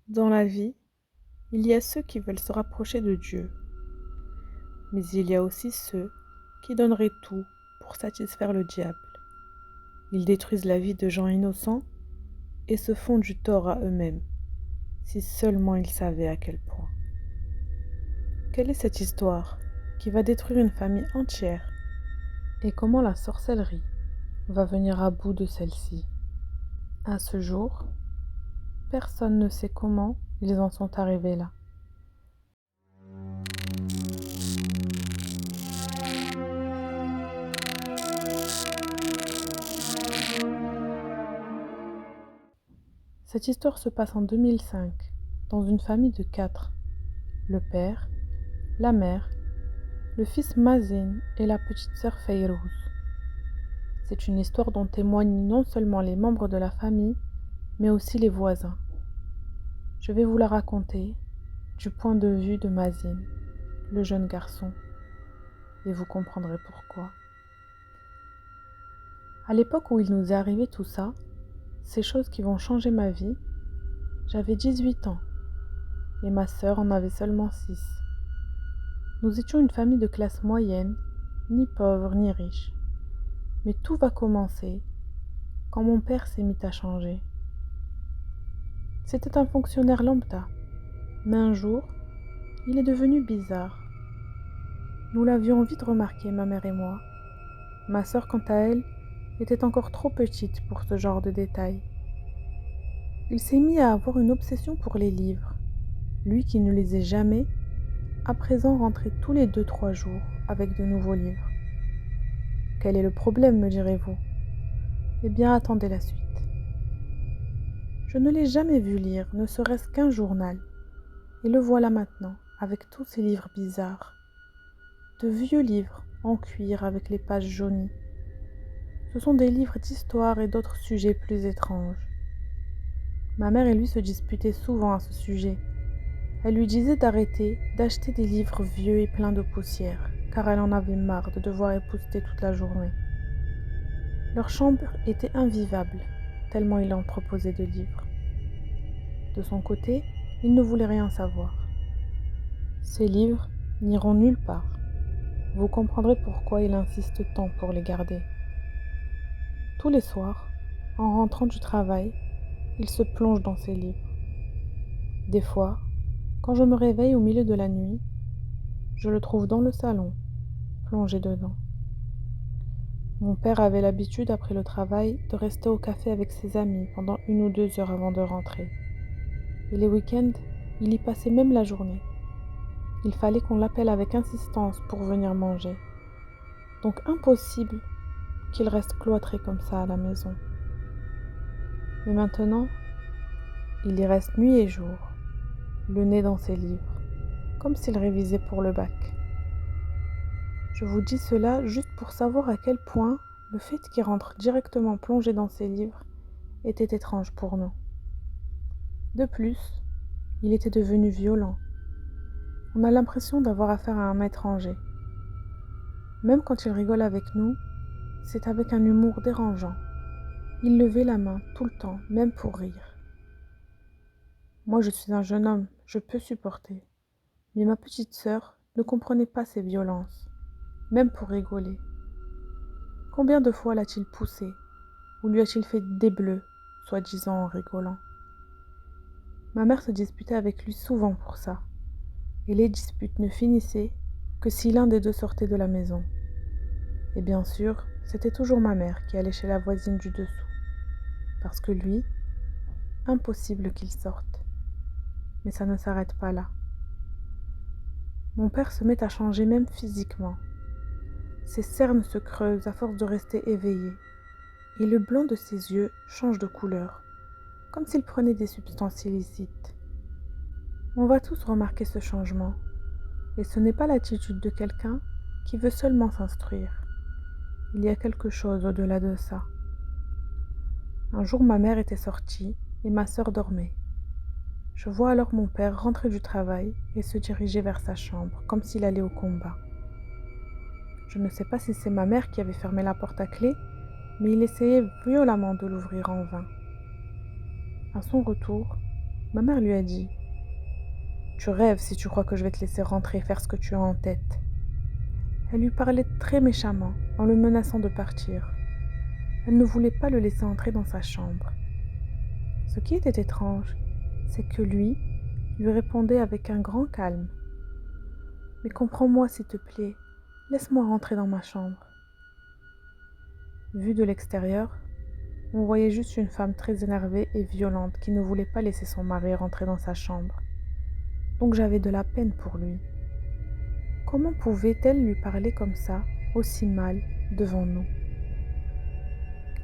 Dans la vie, il y a ceux qui veulent se rapprocher de Dieu, mais il y a aussi ceux qui donneraient tout pour satisfaire le diable. Ils détruisent la vie de gens innocents et se font du tort à eux-mêmes, si seulement ils savaient à quel point. Quelle est cette histoire qui va détruire une famille entière et comment la sorcellerie va venir à bout de celle-ci? À ce jour, personne ne sait comment ils en sont arrivés là. Cette histoire se passe en 2005, dans une famille de 4. Le père, la mère, le fils Mazin et la petite sœur Feyrouz. C'est une histoire dont témoignent non seulement les membres de la famille, mais aussi les voisins. Je vais vous la raconter du point de vue de Mazin, le jeune garçon, et vous comprendrez pourquoi. À l'époque où il nous est arrivé tout ça, ces choses qui vont changer ma vie, j'avais 18 ans et ma sœur en avait seulement 6. Nous étions une famille de classe moyenne, ni pauvre ni riche. Mais tout va commencer quand mon père s'est mis à changer. C'était un fonctionnaire lambda, mais un jour, il est devenu bizarre. Nous l'avions vite remarqué, ma mère et moi. Ma sœur, quant à elle, était encore trop petite pour ce genre de détails. Il s'est mis à avoir une obsession pour les livres. Lui qui ne lisait jamais, à présent rentrait tous les 2-3 jours avec de nouveaux livres. Quel est le problème, me direz-vous? Eh bien, attendez la suite. Je ne l'ai jamais vu lire, ne serait-ce qu'un journal. Et le voilà maintenant, avec tous ces livres bizarres. De vieux livres en cuir avec les pages jaunies. Ce sont des livres d'histoire et d'autres sujets plus étranges. Ma mère et lui se disputaient souvent à ce sujet. Elle lui disait d'arrêter d'acheter des livres vieux et pleins de poussière, car elle en avait marre de devoir épousseter toute la journée. Leur chambre était invivable, tellement il en proposait de livres. De son côté, il ne voulait rien savoir. Ces livres n'iront nulle part. Vous comprendrez pourquoi il insiste tant pour les garder. Tous les soirs, en rentrant du travail, il se plonge dans ses livres. Des fois, quand je me réveille au milieu de la nuit, je le trouve dans le salon, plongé dedans. Mon père avait l'habitude, après le travail, de rester au café avec ses amis pendant 1 ou 2 heures avant de rentrer. Et les week-ends, il y passait même la journée. Il fallait qu'on l'appelle avec insistance pour venir manger. Donc impossible qu'il reste cloîtré comme ça à la maison. Mais maintenant, il y reste nuit et jour, le nez dans ses livres, comme s'il révisait pour le bac. Je vous dis cela juste pour savoir à quel point le fait qu'il rentre directement plongé dans ses livres était étrange pour nous. De plus, il était devenu violent. On a l'impression d'avoir affaire à un étranger. Même quand il rigole avec nous, c'est avec un humour dérangeant. Il levait la main tout le temps, même pour rire. Moi, je suis un jeune homme, je peux supporter. Mais ma petite sœur ne comprenait pas ces violences, même pour rigoler. Combien de fois l'a-t-il poussé, ou lui a-t-il fait des bleus, soi-disant en rigolant? Ma mère se disputait avec lui souvent pour ça, et les disputes ne finissaient que si l'un des deux sortait de la maison. Et bien sûr, c'était toujours ma mère qui allait chez la voisine du dessous, parce que lui, impossible qu'il sorte. Mais ça ne s'arrête pas là. Mon père se met à changer même physiquement. Ses cernes se creusent à force de rester éveillé, et le blanc de ses yeux change de couleur, comme s'il prenait des substances illicites. On va tous remarquer ce changement, et ce n'est pas l'attitude de quelqu'un qui veut seulement s'instruire. Il y a quelque chose au-delà de ça. Un jour, ma mère était sortie et ma sœur dormait. Je vois alors mon père rentrer du travail et se diriger vers sa chambre, comme s'il allait au combat. Je ne sais pas si c'est ma mère qui avait fermé la porte à clé, mais il essayait violemment de l'ouvrir en vain. À son retour, Ma mère lui a dit: Tu rêves si tu crois que je vais te laisser rentrer et faire ce que tu as en tête. Elle lui parlait très méchamment, en le menaçant de partir. Elle ne voulait pas le laisser entrer dans sa chambre. Ce qui était étrange, c'est que lui répondait avec un grand calme. Mais comprends-moi s'il te plaît, laisse-moi rentrer dans ma chambre. Vu de l'extérieur, on voyait juste une femme très énervée et violente qui ne voulait pas laisser son mari rentrer dans sa chambre. Donc j'avais de la peine pour lui. Comment pouvait-elle lui parler comme ça, aussi mal, devant nous?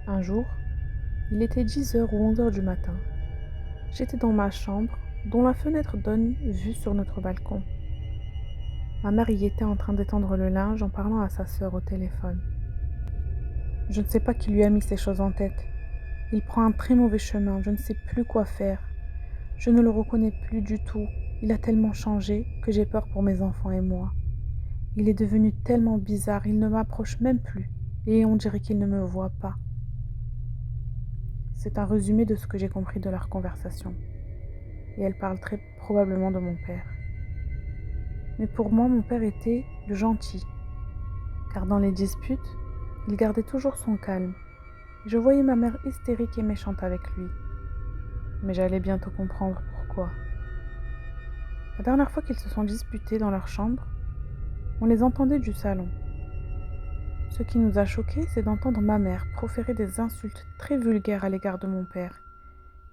Un jour, il était 10 heures ou 11 heures du matin. J'étais dans ma chambre, dont la fenêtre donne vue sur notre balcon. Ma mère y était en train d'étendre le linge en parlant à sa sœur au téléphone. Je ne sais pas qui lui a mis ces choses en tête. Il prend un très mauvais chemin, je ne sais plus quoi faire. Je ne le reconnais plus du tout. Il a tellement changé que j'ai peur pour mes enfants et moi. Il est devenu tellement bizarre, il ne m'approche même plus, et on dirait qu'il ne me voit pas. C'est un résumé de ce que j'ai compris de leur conversation. Et elle parle très probablement de mon père. Mais pour moi, mon père était le gentil, car dans les disputes, il gardait toujours son calme. Je voyais ma mère hystérique et méchante avec lui. Mais j'allais bientôt comprendre pourquoi. La dernière fois qu'ils se sont disputés dans leur chambre, on les entendait du salon. Ce qui nous a choqués, c'est d'entendre ma mère proférer des insultes très vulgaires à l'égard de mon père.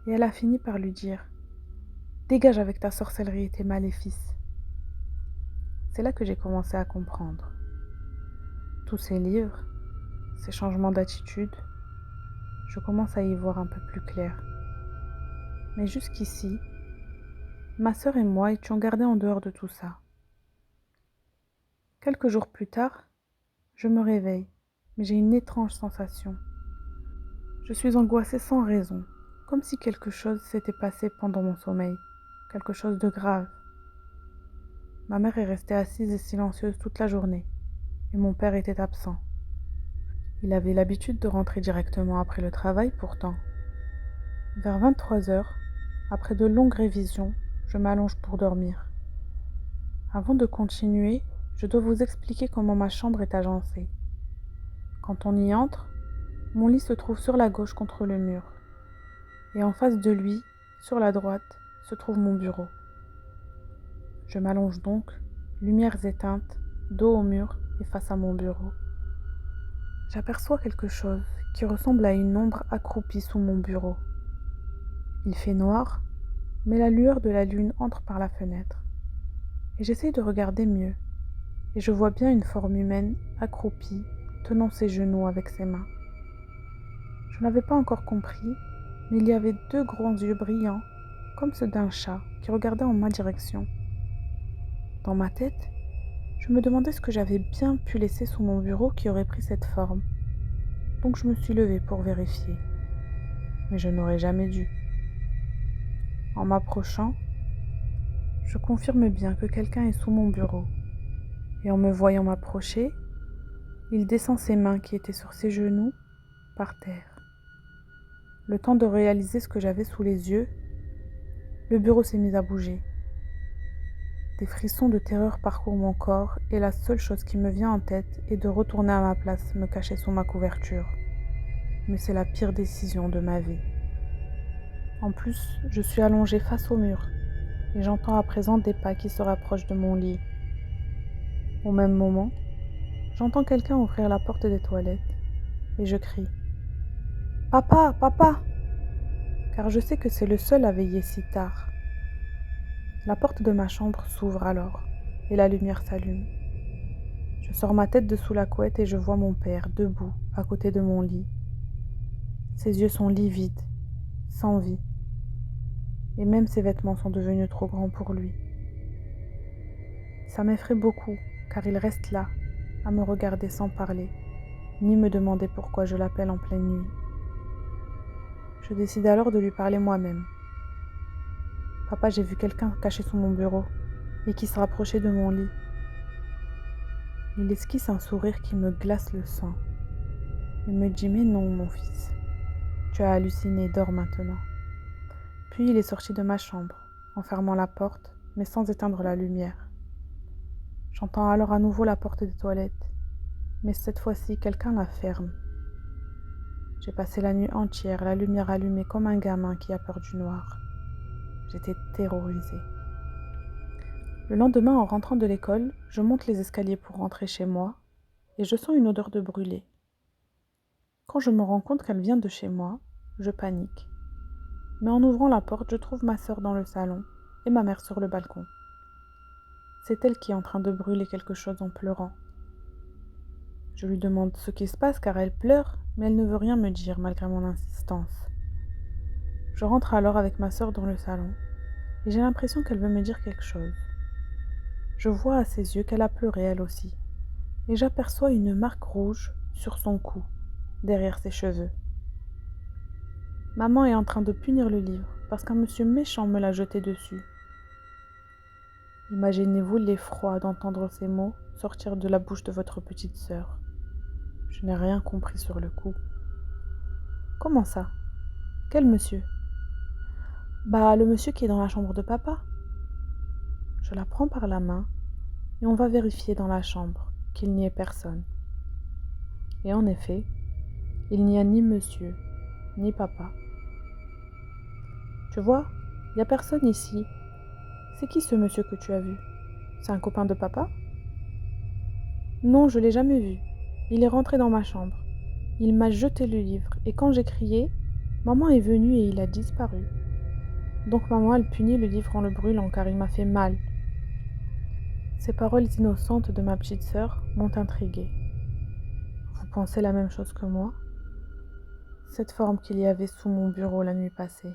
Et elle a fini par lui dire: Dégage avec ta sorcellerie et tes maléfices. C'est là que j'ai commencé à comprendre. Tous ces livres, ces changements d'attitude, je commence à y voir un peu plus clair. Mais jusqu'ici, ma sœur et moi étions gardés en dehors de tout ça. Quelques jours plus tard, je me réveille, mais j'ai une étrange sensation. Je suis angoissée sans raison, comme si quelque chose s'était passé pendant mon sommeil, quelque chose de grave. Ma mère est restée assise et silencieuse toute la journée, et mon père était absent. Il avait l'habitude de rentrer directement après le travail pourtant. Vers 23 heures, après de longues révisions, je m'allonge pour dormir. Avant de continuer, je dois vous expliquer comment ma chambre est agencée. Quand on y entre, mon lit se trouve sur la gauche contre le mur. Et en face de lui, sur la droite, se trouve mon bureau. Je m'allonge donc, lumières éteintes, dos au mur et face à mon bureau. J'aperçois quelque chose qui ressemble à une ombre accroupie sous mon bureau. Il fait noir, mais la lueur de la lune entre par la fenêtre. Et j'essaye de regarder mieux, et je vois bien une forme humaine accroupie, tenant ses genoux avec ses mains. Je n'avais pas encore compris, mais il y avait 2 grands yeux brillants, comme ceux d'un chat, qui regardaient en ma direction. Dans ma tête, je me demandais ce que j'avais bien pu laisser sous mon bureau qui aurait pris cette forme. Donc je me suis levée pour vérifier. Mais je n'aurais jamais dû. En m'approchant, je confirme bien que quelqu'un est sous mon bureau. Et en me voyant m'approcher, il descend ses mains qui étaient sur ses genoux par terre. Le temps de réaliser ce que j'avais sous les yeux, le bureau s'est mis à bouger. Des frissons de terreur parcourent mon corps et la seule chose qui me vient en tête est de retourner à ma place, me cacher sous ma couverture. Mais c'est la pire décision de ma vie. En plus, je suis allongée face au mur et j'entends à présent des pas qui se rapprochent de mon lit. Au même moment, j'entends quelqu'un ouvrir la porte des toilettes et je crie: Papa, papa! Car je sais que c'est le seul à veiller si tard. La porte de ma chambre s'ouvre alors et la lumière s'allume. Je sors ma tête de sous la couette et je vois mon père debout à côté de mon lit. Ses yeux sont livides, sans vie, et même ses vêtements sont devenus trop grands pour lui. Ça m'effraie beaucoup, car il reste là, à me regarder sans parler, ni me demander pourquoi je l'appelle en pleine nuit. Je décide alors de lui parler moi-même. Papa, j'ai vu quelqu'un caché sous mon bureau et qui se rapprochait de mon lit. Il esquisse un sourire qui me glace le sang. Il me dit: Mais non, mon fils, tu as halluciné, dors maintenant. Puis il est sorti de ma chambre, en fermant la porte, mais sans éteindre la lumière. J'entends alors à nouveau la porte des toilettes, mais cette fois-ci, quelqu'un la ferme. J'ai passé la nuit entière, la lumière allumée comme un gamin qui a peur du noir. J'étais terrorisée. Le lendemain, en rentrant de l'école, je monte les escaliers pour rentrer chez moi et je sens une odeur de brûlé. Quand je me rends compte qu'elle vient de chez moi, je panique. Mais en ouvrant la porte, je trouve ma sœur dans le salon et ma mère sur le balcon. C'est elle qui est en train de brûler quelque chose en pleurant. Je lui demande ce qui se passe car elle pleure, mais elle ne veut rien me dire malgré mon insistance. Je rentre alors avec ma sœur dans le salon et j'ai l'impression qu'elle veut me dire quelque chose. Je vois à ses yeux qu'elle a pleuré elle aussi, et j'aperçois une marque rouge sur son cou, derrière ses cheveux. Maman est en train de punir le livre parce qu'un monsieur méchant me l'a jeté dessus. Imaginez-vous l'effroi d'entendre ces mots sortir de la bouche de votre petite sœur. Je n'ai rien compris sur le coup. Comment ça? Quel monsieur? Bah, le monsieur qui est dans la chambre de papa. Je la prends par la main et on va vérifier dans la chambre qu'il n'y ait personne. Et en effet, il n'y a ni monsieur, ni papa. Tu vois, il n'y a personne ici. C'est qui ce monsieur que tu as vu? C'est un copain de papa? Non, je l'ai jamais vu. Il est rentré dans ma chambre. Il m'a jeté le livre et quand j'ai crié, maman est venue et il a disparu. Donc maman, elle punit le livre en le brûlant car il m'a fait mal. Ces paroles innocentes de ma petite sœur m'ont intriguée. Vous pensez la même chose que moi? Cette forme qu'il y avait sous mon bureau la nuit passée.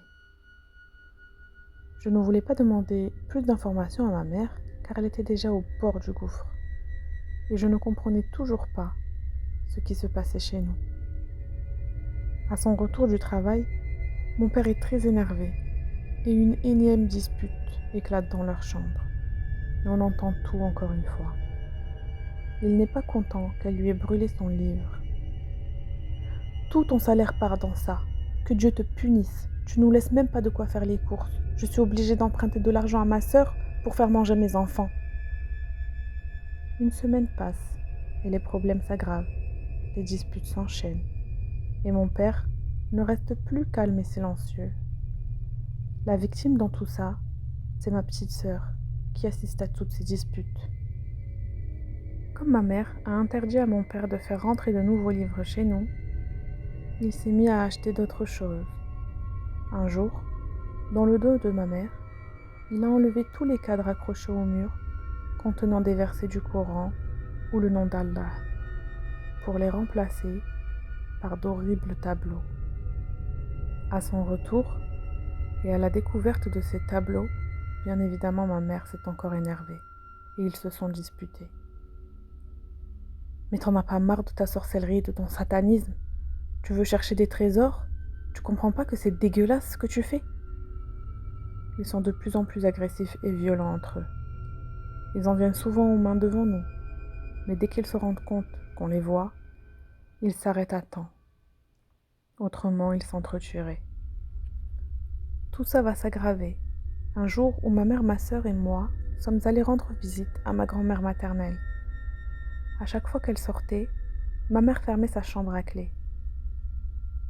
Je ne voulais pas demander plus d'informations à ma mère car elle était déjà au bord du gouffre. Et je ne comprenais toujours pas ce qui se passait chez nous. À son retour du travail, mon père est très énervé et une énième dispute éclate dans leur chambre. Et on entend tout encore une fois. Il n'est pas content qu'elle lui ait brûlé son livre. Tout ton salaire part dans ça. Que Dieu te punisse. Tu nous laisses même pas de quoi faire les courses. Je suis obligée d'emprunter de l'argent à ma sœur pour faire manger mes enfants. Une semaine passe et les problèmes s'aggravent. Les disputes s'enchaînent. Et mon père ne reste plus calme et silencieux. La victime dans tout ça, c'est ma petite sœur qui assiste à toutes ces disputes. Comme ma mère a interdit à mon père de faire rentrer de nouveaux livres chez nous, il s'est mis à acheter d'autres choses. Un jour, dans le dos de ma mère, il a enlevé tous les cadres accrochés au mur contenant des versets du Coran ou le nom d'Allah pour les remplacer par d'horribles tableaux. À son retour et à la découverte de ces tableaux, bien évidemment ma mère s'est encore énervée et ils se sont disputés. Mais t'en as pas marre de ta sorcellerie et de ton satanisme? Tu veux chercher des trésors? Tu comprends pas que c'est dégueulasse ce que tu fais? Ils sont de plus en plus agressifs et violents entre eux. Ils en viennent souvent aux mains devant nous, mais dès qu'ils se rendent compte qu'on les voit, ils s'arrêtent à temps. Autrement, ils s'entretueraient. Tout ça va s'aggraver. Un jour où ma mère, ma sœur et moi sommes allés rendre visite à ma grand-mère maternelle. À chaque fois qu'elle sortait, ma mère fermait sa chambre à clé.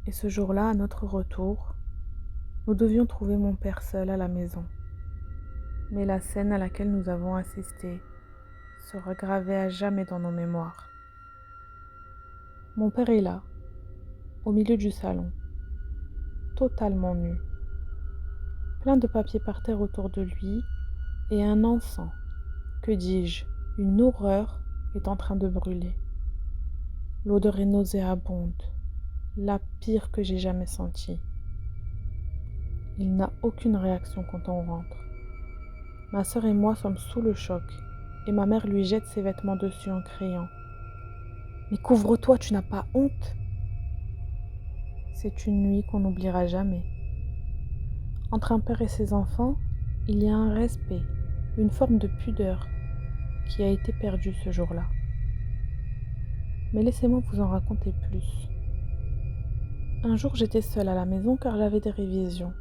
Et ce jour-là, à notre retour, nous devions trouver mon père seul à la maison. Mais la scène à laquelle nous avons assisté sera gravée à jamais dans nos mémoires. Mon père est là, au milieu du salon, totalement nu. Plein de papiers par terre autour de lui et un encens, que dis-je, une horreur est en train de brûler. L'odeur est nauséabonde, la pire que j'ai jamais sentie. Il n'a aucune réaction quand on rentre. Ma sœur et moi sommes sous le choc et ma mère lui jette ses vêtements dessus en criant « Mais couvre-toi, tu n'as pas honte ?» C'est une nuit qu'on n'oubliera jamais. Entre un père et ses enfants, il y a un respect, une forme de pudeur qui a été perdue ce jour-là. Mais laissez-moi vous en raconter plus. Un jour, j'étais seule à la maison car j'avais des révisions.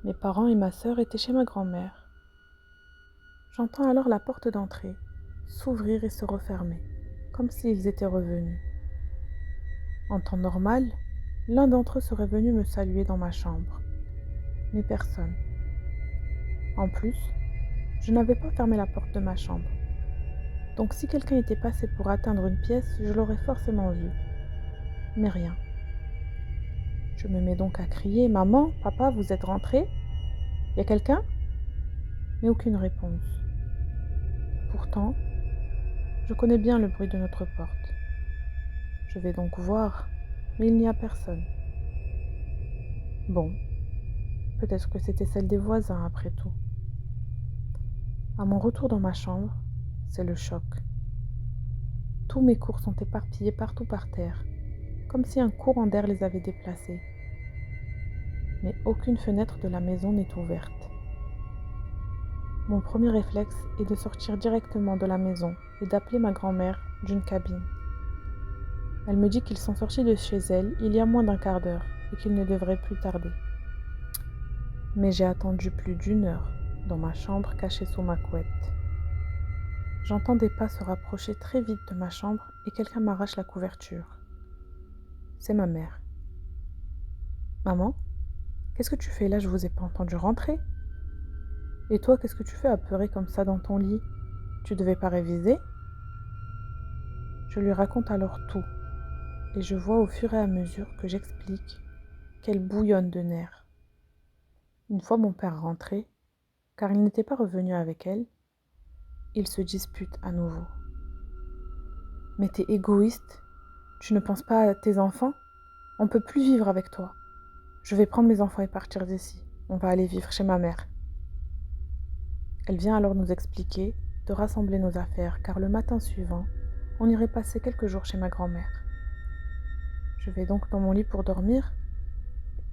Mes parents et ma sœur étaient chez ma grand-mère. J'entends alors la porte d'entrée s'ouvrir et se refermer, comme s'ils étaient revenus. En temps normal, l'un d'entre eux serait venu me saluer dans ma chambre, mais personne. En plus, je n'avais pas fermé la porte de ma chambre, donc si quelqu'un était passé pour atteindre une pièce, je l'aurais forcément vu. Mais rien. Je me mets donc à crier: «Maman, papa, vous êtes rentrés? Y a quelqu'un?» Mais aucune réponse. Pourtant, je connais bien le bruit de notre porte. Je vais donc voir, mais il n'y a personne. Bon, peut-être que c'était celle des voisins après tout. À mon retour dans ma chambre, c'est le choc. Tous mes cours sont éparpillés partout par terre, comme si un courant d'air les avait déplacés. Mais aucune fenêtre de la maison n'est ouverte. Mon premier réflexe est de sortir directement de la maison et d'appeler ma grand-mère d'une cabine. Elle me dit qu'ils sont sortis de chez elle il y a moins d'un quart d'heure et qu'ils ne devraient plus tarder. Mais j'ai attendu plus d'1 heure dans ma chambre cachée sous ma couette. J'entends des pas se rapprocher très vite de ma chambre et quelqu'un m'arrache la couverture. C'est ma mère. «Maman, qu'est-ce que tu fais là? Je vous ai pas entendu rentrer. Et toi, qu'est-ce que tu fais apeurée comme ça dans ton lit? Tu devais pas réviser?» Je lui raconte alors tout et je vois au fur et à mesure que j'explique qu'elle bouillonne de nerfs. Une fois mon père rentré, car il n'était pas revenu avec elle, ils se disputent à nouveau. «Mais t'es égoïste, tu ne penses pas à tes enfants? On peut plus vivre avec toi. Je vais prendre mes enfants et partir d'ici. On va aller vivre chez ma mère.» Elle vient alors nous expliquer de rassembler nos affaires, car le matin suivant, on irait passer quelques jours chez ma grand-mère. Je vais donc dans mon lit pour dormir,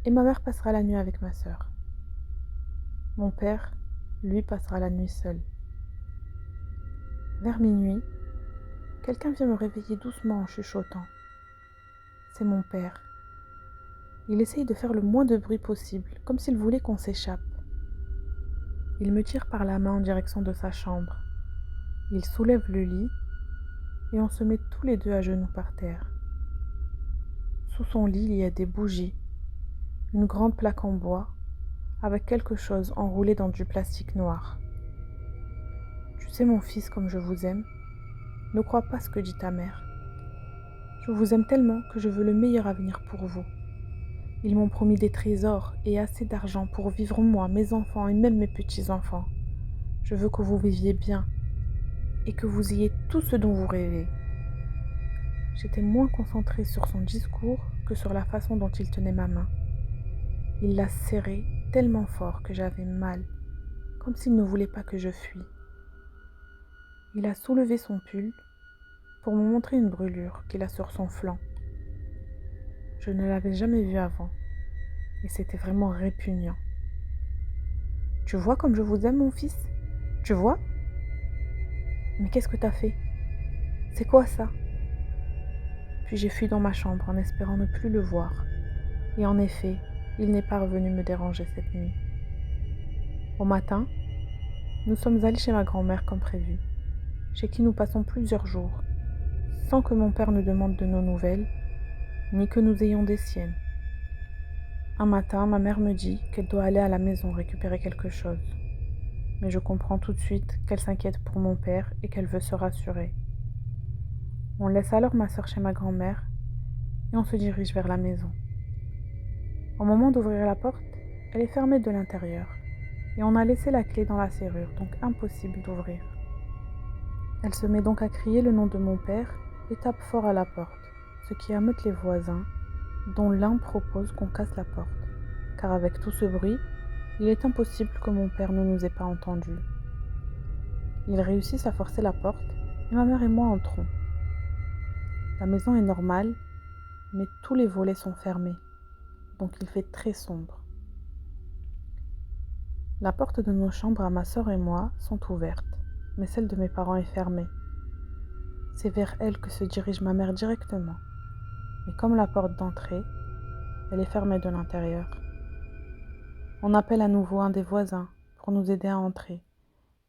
et ma mère passera la nuit avec ma sœur. Mon père, lui, passera la nuit seul. Vers minuit, quelqu'un vient me réveiller doucement en chuchotant. C'est mon père. Il essaye de faire le moins de bruit possible, comme s'il voulait qu'on s'échappe. Il me tire par la main en direction de sa chambre. Il soulève le lit et on se met tous les deux à genoux par terre. Sous son lit, il y a des bougies, une grande plaque en bois avec quelque chose enroulé dans du plastique noir. Tu sais, mon fils, comme je vous aime, ne crois pas ce que dit ta mère. Je vous aime tellement que je veux le meilleur avenir pour vous. Ils m'ont promis des trésors et assez d'argent pour vivre moi, mes enfants et même mes petits-enfants. Je veux que vous viviez bien et que vous ayez tout ce dont vous rêvez. J'étais moins concentrée sur son discours que sur la façon dont il tenait ma main. Il l'a serrée tellement fort que j'avais mal, comme s'il ne voulait pas que je fuie. Il a soulevé son pull pour me montrer une brûlure qu'il a sur son flanc. Je ne l'avais jamais vue avant, et c'était vraiment répugnant. Tu vois comme je vous aime, mon fils? Tu vois? Mais qu'est-ce que t'as fait? C'est quoi ça? Puis j'ai fui dans ma chambre en espérant ne plus le voir. Et en effet, il n'est pas revenu me déranger cette nuit. Au matin, nous sommes allés chez ma grand-mère comme prévu, chez qui nous passons plusieurs jours, sans que mon père ne demande de nos nouvelles, ni que nous ayons des siennes. Un matin, ma mère me dit qu'elle doit aller à la maison récupérer quelque chose. Mais je comprends tout de suite qu'elle s'inquiète pour mon père et qu'elle veut se rassurer. On laisse alors ma sœur chez ma grand-mère et on se dirige vers la maison. Au moment d'ouvrir la porte, elle est fermée de l'intérieur et on a laissé la clé dans la serrure, donc impossible d'ouvrir. Elle se met donc à crier le nom de mon père et tape fort à la porte, ce qui ameute les voisins, dont l'un propose qu'on casse la porte, car avec tout ce bruit, il est impossible que mon père ne nous ait pas entendus. Ils réussissent à forcer la porte et ma mère et moi entrons. La maison est normale, mais tous les volets sont fermés, donc il fait très sombre. La porte de nos chambres à ma sœur et moi sont ouvertes, mais celle de mes parents est fermée. C'est vers elle que se dirige ma mère directement, mais comme la porte d'entrée, elle est fermée de l'intérieur. On appelle à nouveau un des voisins pour nous aider à entrer.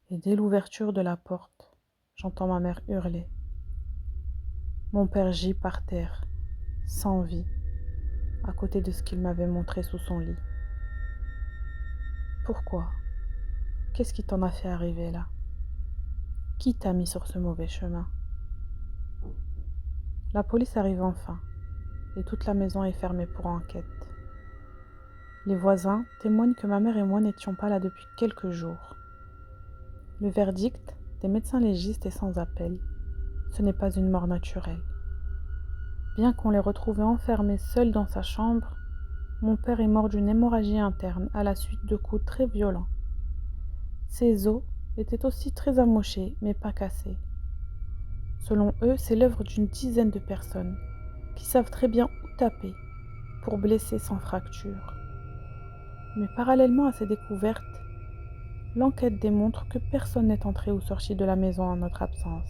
Et dès l'ouverture de la porte, j'entends ma mère hurler. Mon père gît par terre, sans vie, à côté de ce qu'il m'avait montré sous son lit. Pourquoi? Qu'est-ce qui t'en a fait arriver là? Qui t'a mis sur ce mauvais chemin? La police arrive enfin, et toute la maison est fermée pour enquête. Les voisins témoignent que ma mère et moi n'étions pas là depuis quelques jours. Le verdict des médecins légistes est sans appel. Ce n'est pas une mort naturelle. Bien qu'on l'ait retrouvé enfermé seul dans sa chambre, mon père est mort d'une hémorragie interne à la suite de coups très violents. Ses os étaient aussi très amochés, mais pas cassés. Selon eux, c'est l'œuvre d'une dizaine de personnes qui savent très bien où taper pour blesser sans fracture. Mais parallèlement à ces découvertes, l'enquête démontre que personne n'est entré ou sorti de la maison en notre absence.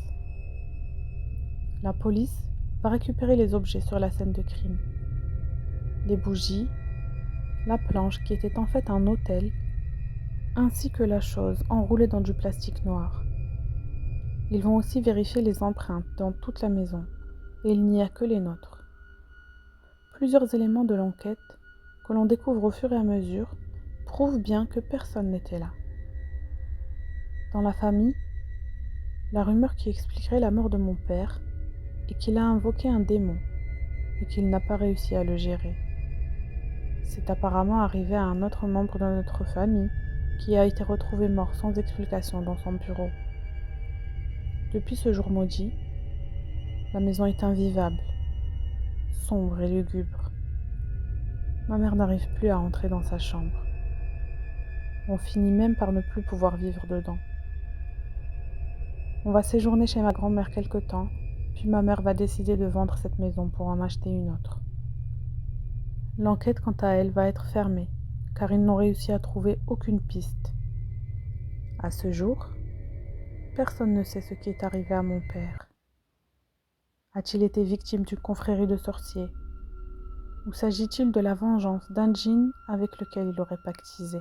La police va récupérer les objets sur la scène de crime. Les bougies, la planche qui était en fait un autel, ainsi que la chose enroulée dans du plastique noir. Ils vont aussi vérifier les empreintes dans toute la maison, et il n'y a que les nôtres. Plusieurs éléments de l'enquête, que l'on découvre au fur et à mesure, prouvent bien que personne n'était là. Dans la famille, la rumeur qui expliquerait la mort de mon père est qu'il a invoqué un démon et qu'il n'a pas réussi à le gérer. C'est apparemment arrivé à un autre membre de notre famille qui a été retrouvé mort sans explication dans son bureau. Depuis ce jour maudit, la maison est invivable, sombre et lugubre. Ma mère n'arrive plus à entrer dans sa chambre. On finit même par ne plus pouvoir vivre dedans. On va séjourner chez ma grand-mère quelque temps, puis ma mère va décider de vendre cette maison pour en acheter une autre. L'enquête, quant à elle, va être fermée, car ils n'ont réussi à trouver aucune piste. À ce jour, personne ne sait ce qui est arrivé à mon père. A-t-il été victime d'une confrérie de sorciers? Ou s'agit-il de la vengeance d'un djinn avec lequel il aurait pactisé?